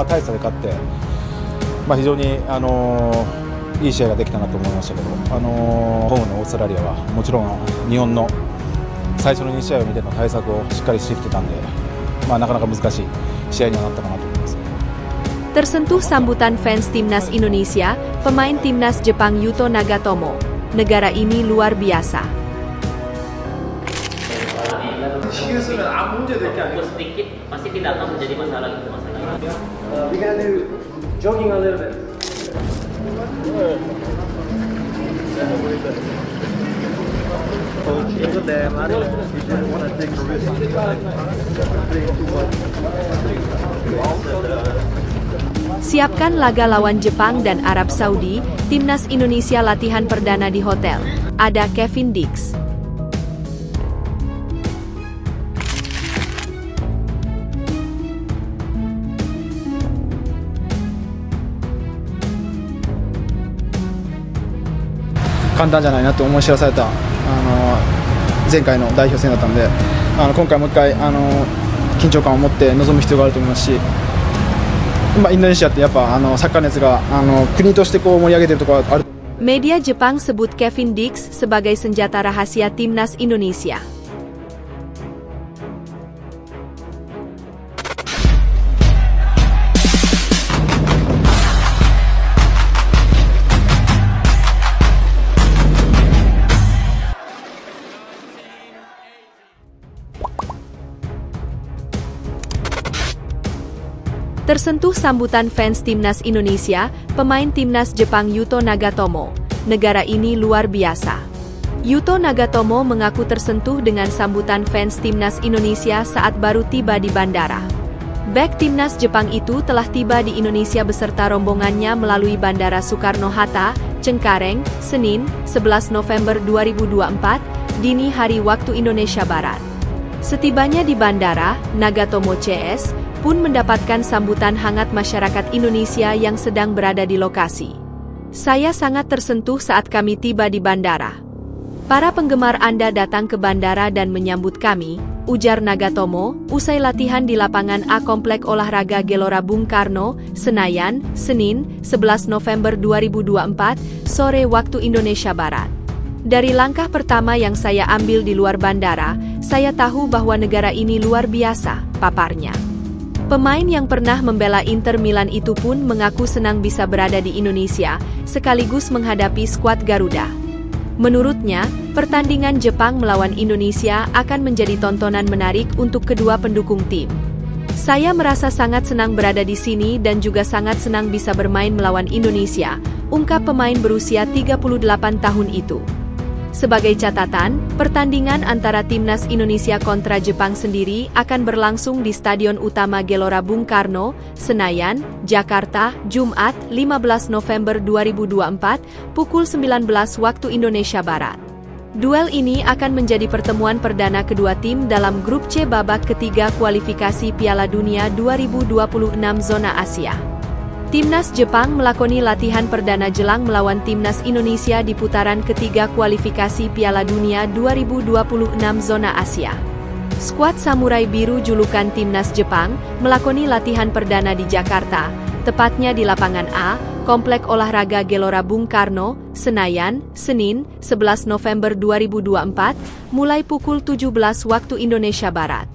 大差で勝って、非常にいい試合ができたなと思いましたけど、ホームのオーストラリアはもちろん日本の最初の2試合を見ての対策をしっかりしてきてたんで、なかなか難しい試合にはなったかなと思います。Tersentuh sambutan fans timnas Indonesia, pemain timnas Jepang Yuto Nagatomo. Negara ini luar biasa. Sedikit pasti tidak akan menjadi masalah itu masalah. We can do jogging a little bit. Siapkan laga lawan Jepang dan Arab Saudi, timnas Indonesia latihan perdana di hotel. Ada Kevin Dix. 簡単じゃないなと思い知らされた前回の代表戦だったので、今回もう一回緊張感を持って臨む必要があると思いますし、インドネシアってやっぱサッカー熱が国としてこう盛り上げてるところがある。 Media Jepang sebut Kevin Dix sebagai senjata rahasia timnas Indonesia. Tersentuh sambutan fans timnas Indonesia, pemain timnas Jepang Yuto Nagatomo. Negara ini luar biasa. Yuto Nagatomo mengaku tersentuh dengan sambutan fans timnas Indonesia saat baru tiba di bandara. Bek timnas Jepang itu telah tiba di Indonesia beserta rombongannya melalui Bandara Soekarno-Hatta, Cengkareng, Senin, 11 November 2024, dini hari waktu Indonesia Barat. Setibanya di bandara, Nagatomo CS pun mendapatkan sambutan hangat masyarakat Indonesia yang sedang berada di lokasi. Saya sangat tersentuh saat kami tiba di bandara. Para penggemar Anda datang ke bandara dan menyambut kami, ujar Nagatomo, usai latihan di lapangan A Komplek Olahraga Gelora Bung Karno, Senayan, Senin, 11 November 2024, sore waktu Indonesia Barat. Dari langkah pertama yang saya ambil di luar bandara, saya tahu bahwa negara ini luar biasa, paparnya. Pemain yang pernah membela Inter Milan itu pun mengaku senang bisa berada di Indonesia, sekaligus menghadapi skuad Garuda. Menurutnya, pertandingan Jepang melawan Indonesia akan menjadi tontonan menarik untuk kedua pendukung tim. Saya merasa sangat senang berada di sini dan juga sangat senang bisa bermain melawan Indonesia, ungkap pemain berusia 38 tahun itu. Sebagai catatan, pertandingan antara timnas Indonesia kontra Jepang sendiri akan berlangsung di Stadion Utama Gelora Bung Karno, Senayan, Jakarta, Jumat, 15 November 2024, pukul 19 waktu Indonesia Barat. Duel ini akan menjadi pertemuan perdana kedua tim dalam grup C babak ketiga kualifikasi Piala Dunia 2026 zona Asia. Timnas Jepang melakoni latihan perdana jelang melawan timnas Indonesia di putaran ketiga kualifikasi Piala Dunia 2026 zona Asia. Skuad Samurai Biru julukan timnas Jepang melakoni latihan perdana di Jakarta, tepatnya di lapangan A, Komplek Olahraga Gelora Bung Karno, Senayan, Senin, 11 November 2024, mulai pukul 17 waktu Indonesia Barat.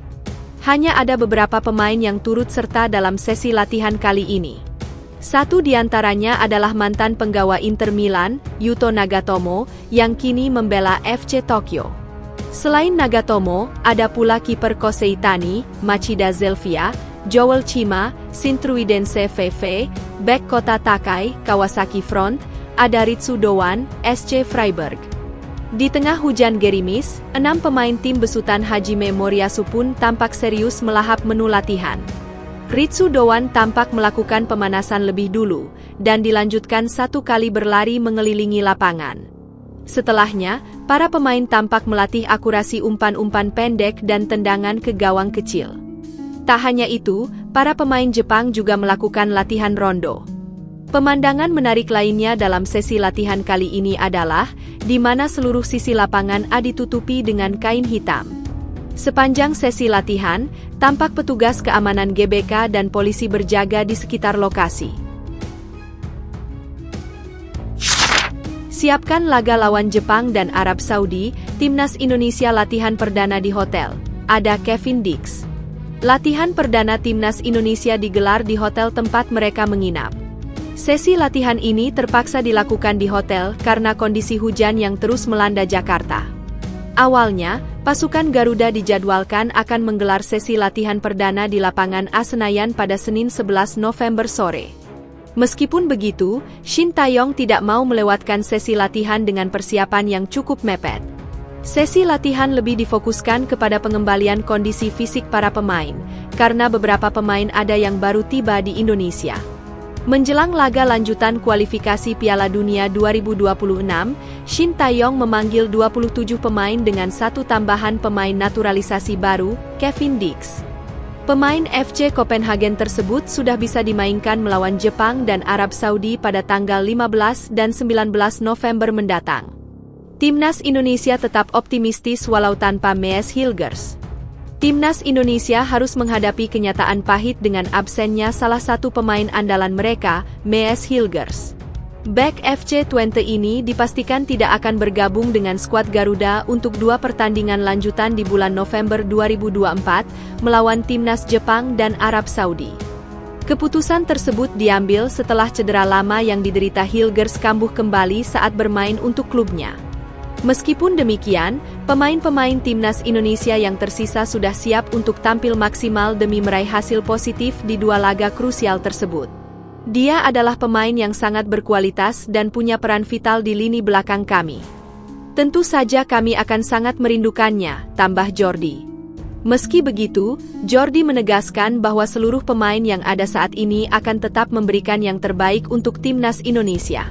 Hanya ada beberapa pemain yang turut serta dalam sesi latihan kali ini. Satu di antaranya adalah mantan penggawa Inter Milan, Yuto Nagatomo, yang kini membela FC Tokyo. Selain Nagatomo, ada pula kiper Koseitani, Machida Zelvia, Joel Chima, Sintruidense VV, bek Kota Takai, Kawasaki Front, ada Ritsu Doan, SC Freiburg. Di tengah hujan gerimis, 6 pemain tim besutan Hajime Moriyasu pun tampak serius melahap menu latihan. Ritsu Doan tampak melakukan pemanasan lebih dulu, dan dilanjutkan 1 kali berlari mengelilingi lapangan. Setelahnya, para pemain tampak melatih akurasi umpan-umpan pendek dan tendangan ke gawang kecil. Tak hanya itu, para pemain Jepang juga melakukan latihan rondo. Pemandangan menarik lainnya dalam sesi latihan kali ini adalah, di mana seluruh sisi lapangan A ditutupi dengan kain hitam. Sepanjang sesi latihan, tampak petugas keamanan GBK dan polisi berjaga di sekitar lokasi. Siapkan laga lawan Jepang dan Arab Saudi, Timnas Indonesia latihan perdana di hotel. Ada Kevin Dix. Latihan perdana Timnas Indonesia digelar di hotel tempat mereka menginap. Sesi latihan ini terpaksa dilakukan di hotel karena kondisi hujan yang terus melanda Jakarta. Awalnya, pasukan Garuda dijadwalkan akan menggelar sesi latihan perdana di lapangan A Senayan pada Senin 11 November sore. Meskipun begitu, Shin Tae-yong tidak mau melewatkan sesi latihan dengan persiapan yang cukup mepet. Sesi latihan lebih difokuskan kepada pengembalian kondisi fisik para pemain, karena beberapa pemain ada yang baru tiba di Indonesia. Menjelang laga lanjutan kualifikasi Piala Dunia 2026, Shin Tae-yong memanggil 27 pemain dengan satu tambahan pemain naturalisasi baru, Kevin Dix. Pemain FC Copenhagen tersebut sudah bisa dimainkan melawan Jepang dan Arab Saudi pada tanggal 15 dan 19 November mendatang. Timnas Indonesia tetap optimistis walau tanpa Mees Hilgers. Timnas Indonesia harus menghadapi kenyataan pahit dengan absennya salah satu pemain andalan mereka, Mees Hilgers. Bek FC Twente ini dipastikan tidak akan bergabung dengan skuad Garuda untuk 2 pertandingan lanjutan di bulan November 2024 melawan Timnas Jepang dan Arab Saudi. Keputusan tersebut diambil setelah cedera lama yang diderita Hilgers kambuh kembali saat bermain untuk klubnya. Meskipun demikian, pemain-pemain Timnas Indonesia yang tersisa sudah siap untuk tampil maksimal demi meraih hasil positif di 2 laga krusial tersebut. Dia adalah pemain yang sangat berkualitas dan punya peran vital di lini belakang kami. Tentu saja kami akan sangat merindukannya, tambah Jordi. Meski begitu, Jordi menegaskan bahwa seluruh pemain yang ada saat ini akan tetap memberikan yang terbaik untuk Timnas Indonesia.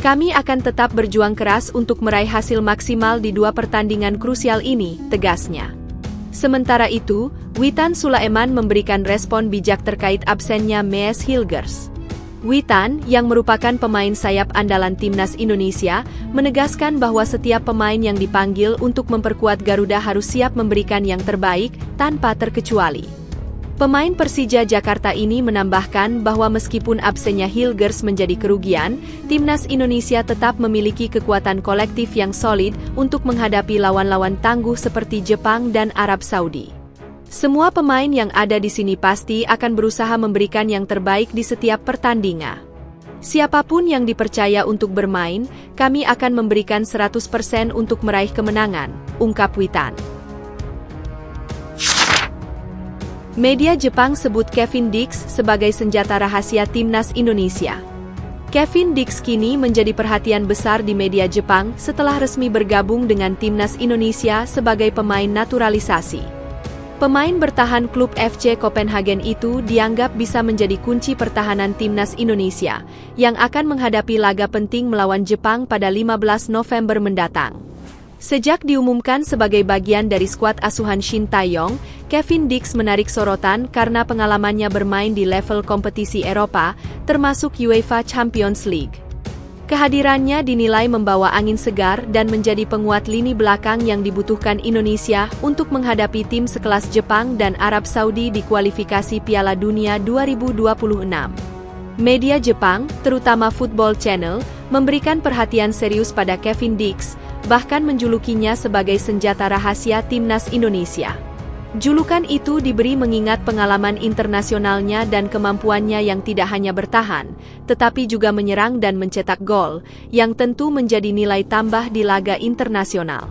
Kami akan tetap berjuang keras untuk meraih hasil maksimal di 2 pertandingan krusial ini, tegasnya. Sementara itu, Witan Sulaiman memberikan respon bijak terkait absennya Mees Hilgers. Witan, yang merupakan pemain sayap andalan Timnas Indonesia, menegaskan bahwa setiap pemain yang dipanggil untuk memperkuat Garuda harus siap memberikan yang terbaik, tanpa terkecuali. Pemain Persija Jakarta ini menambahkan bahwa meskipun absennya Hilgers menjadi kerugian, Timnas Indonesia tetap memiliki kekuatan kolektif yang solid untuk menghadapi lawan-lawan tangguh seperti Jepang dan Arab Saudi. Semua pemain yang ada di sini pasti akan berusaha memberikan yang terbaik di setiap pertandingan. Siapapun yang dipercaya untuk bermain, kami akan memberikan 100% untuk meraih kemenangan, ungkap Witan. Media Jepang sebut Kevin Dix sebagai senjata rahasia Timnas Indonesia. Kevin Dix kini menjadi perhatian besar di media Jepang setelah resmi bergabung dengan Timnas Indonesia sebagai pemain naturalisasi. Pemain bertahan klub FC Copenhagen itu dianggap bisa menjadi kunci pertahanan Timnas Indonesia, yang akan menghadapi laga penting melawan Jepang pada 15 November mendatang. Sejak diumumkan sebagai bagian dari skuad asuhan Shin Tae-yong, Kevin Dix menarik sorotan karena pengalamannya bermain di level kompetisi Eropa, termasuk UEFA Champions League. Kehadirannya dinilai membawa angin segar dan menjadi penguat lini belakang yang dibutuhkan Indonesia untuk menghadapi tim sekelas Jepang dan Arab Saudi di kualifikasi Piala Dunia 2026. Media Jepang, terutama Football Channel, memberikan perhatian serius pada Kevin Dix, bahkan menjulukinya sebagai senjata rahasia Timnas Indonesia. Julukan itu diberi mengingat pengalaman internasionalnya dan kemampuannya yang tidak hanya bertahan, tetapi juga menyerang dan mencetak gol, yang tentu menjadi nilai tambah di laga internasional.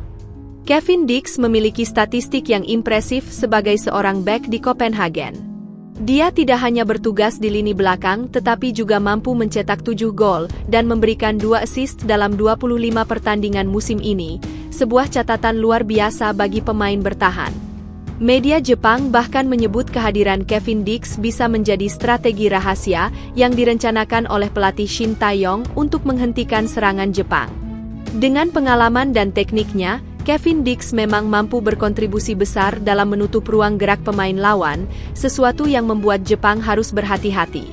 Kevin Dix memiliki statistik yang impresif sebagai seorang bek di Copenhagen. Dia tidak hanya bertugas di lini belakang tetapi juga mampu mencetak 7 gol dan memberikan 2 assist dalam 25 pertandingan musim ini, sebuah catatan luar biasa bagi pemain bertahan. Media Jepang bahkan menyebut kehadiran Kevin Dix bisa menjadi strategi rahasia yang direncanakan oleh pelatih Shin Tae-yong untuk menghentikan serangan Jepang. Dengan pengalaman dan tekniknya, Kevin Dix memang mampu berkontribusi besar dalam menutup ruang gerak pemain lawan, sesuatu yang membuat Jepang harus berhati-hati.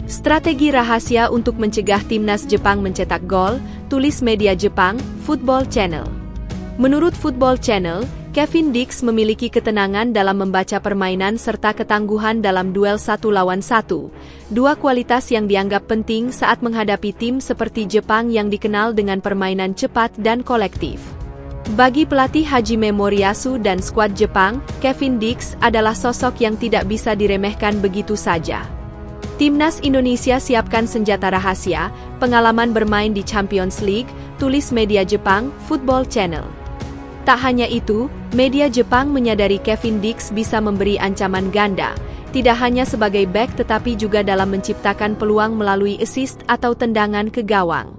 Strategi rahasia untuk mencegah timnas Jepang mencetak gol, tulis media Jepang, Football Channel. Menurut Football Channel, Kevin Dix memiliki ketenangan dalam membaca permainan serta ketangguhan dalam duel 1 lawan 1, dua kualitas yang dianggap penting saat menghadapi tim seperti Jepang yang dikenal dengan permainan cepat dan kolektif. Bagi pelatih Hajime Moriyasu dan skuad Jepang, Kevin Dix adalah sosok yang tidak bisa diremehkan begitu saja. Timnas Indonesia siapkan senjata rahasia, pengalaman bermain di Champions League, tulis media Jepang, Football Channel. Tak hanya itu, media Jepang menyadari Kevin Dix bisa memberi ancaman ganda, tidak hanya sebagai bek tetapi juga dalam menciptakan peluang melalui assist atau tendangan ke gawang.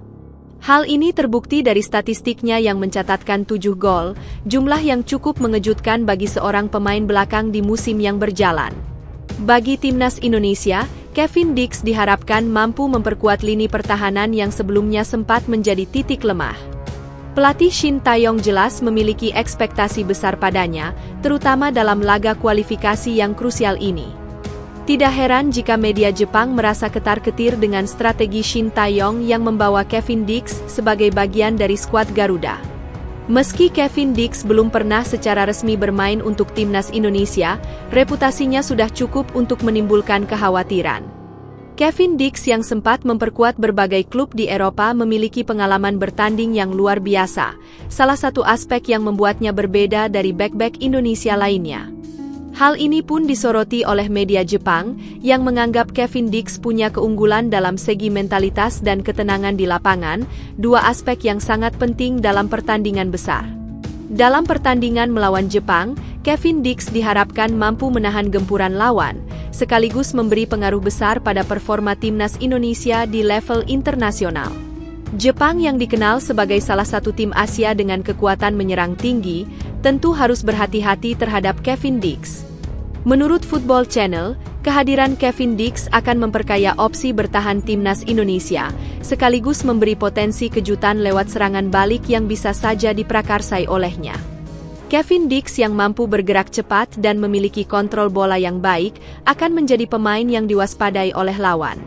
Hal ini terbukti dari statistiknya yang mencatatkan 7 gol, jumlah yang cukup mengejutkan bagi seorang pemain belakang di musim yang berjalan. Bagi Timnas Indonesia, Kevin Dix diharapkan mampu memperkuat lini pertahanan yang sebelumnya sempat menjadi titik lemah. Pelatih Shin Tae-yong jelas memiliki ekspektasi besar padanya, terutama dalam laga kualifikasi yang krusial ini. Tidak heran jika media Jepang merasa ketar-ketir dengan strategi Shin Tae-yong yang membawa Kevin Dix sebagai bagian dari skuad Garuda. Meski Kevin Dix belum pernah secara resmi bermain untuk Timnas Indonesia, reputasinya sudah cukup untuk menimbulkan kekhawatiran. Kevin Dix yang sempat memperkuat berbagai klub di Eropa memiliki pengalaman bertanding yang luar biasa, salah satu aspek yang membuatnya berbeda dari bek-bek Indonesia lainnya. Hal ini pun disoroti oleh media Jepang, yang menganggap Kevin Dix punya keunggulan dalam segi mentalitas dan ketenangan di lapangan, dua aspek yang sangat penting dalam pertandingan besar. Dalam pertandingan melawan Jepang, Kevin Dix diharapkan mampu menahan gempuran lawan, sekaligus memberi pengaruh besar pada performa Timnas Indonesia di level internasional. Jepang yang dikenal sebagai salah satu tim Asia dengan kekuatan menyerang tinggi, tentu harus berhati-hati terhadap Kevin Dix. Menurut Football Channel, kehadiran Kevin Dix akan memperkaya opsi bertahan Timnas Indonesia, sekaligus memberi potensi kejutan lewat serangan balik yang bisa saja diprakarsai olehnya. Kevin Dix yang mampu bergerak cepat dan memiliki kontrol bola yang baik, akan menjadi pemain yang diwaspadai oleh lawan.